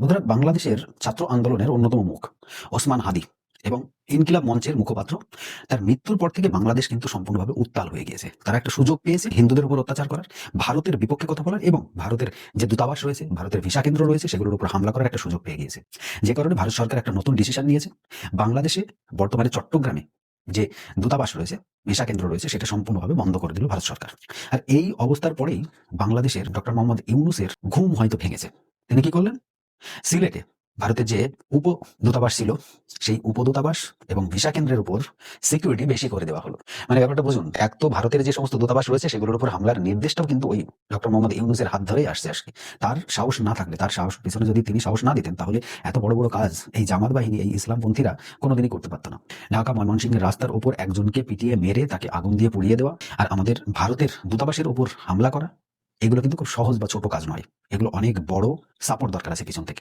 বন্ধুরা, বাংলাদেশের ছাত্র আন্দোলনের অন্যতম মুখ ওসমান হাদি এবং ইনকিলাব মঞ্চের মুখপাত্র, তার মৃত্যুর পর থেকে বাংলাদেশ কিন্তু সম্পূর্ণভাবে উত্তাল হয়ে গিয়েছে। তারা একটা সুযোগ পেয়েছে হিন্দুদের উপর অত্যাচার করার, ভারতের বিপক্ষে কথা বলার এবং ভারতের যে দূতাবাস রয়েছে, ভারতের ভিসা কেন্দ্র রয়েছে, সেগুলোর উপর হামলা করার একটা সুযোগ পেয়ে গিয়েছে। যে কারণে ভারত সরকার একটা নতুন ডিসিশন নিয়েছে। বাংলাদেশে বর্তমানে চট্টগ্রামে যে দূতাবাস রয়েছে, ভিসা কেন্দ্র রয়েছে, সেটা সম্পূর্ণভাবে বন্ধ করে দিল ভারত সরকার। আর এই অবস্থার পরেই বাংলাদেশের ডক্টর মোহাম্মদ ইউনূসের ঘুম হয়তো ভেঙেছে। তিনি কি করলেন? সিলেটে ভারতের যে উপ দূতাবাস ছিল, সেই উপদূতাবাস এবং ভিসা কেন্দ্রের উপর সিকিউরিটি বেশি করে দেওয়া হলো। মানে ব্যাপারটা বুঝুন, এক তো ভারতের যে সমস্ত দূতাবাস রয়েছে সেগুলোর উপর হামলার নির্দেশটাও কিন্তু ওই ডক্টর মোহাম্মদ ইউনূসের হাত ধরেই আসছে। তার সাহস না থাকলে, তার সাহস পিছনে যদি তিনি সাহস না দিতেন, তাহলে এত বড় বড় কাজ এই জামাত বাহিনী, এই ইসলামপন্থীরা কোনোদিনই করতে পারতো না। ঢাকা ময়মনসিংহের রাস্তার উপর একজনকে পিটিয়ে মেরে তাকে আগুন দিয়ে পুড়িয়ে দেওয়া আর আমাদের ভারতের দূতাবাসের উপর হামলা করা, এগুলো কিন্তু খুব সহজ বা ছোট কাজ নয়। এগুলো অনেক বড় সাপোর্ট দরকার আছে পিছন থেকে।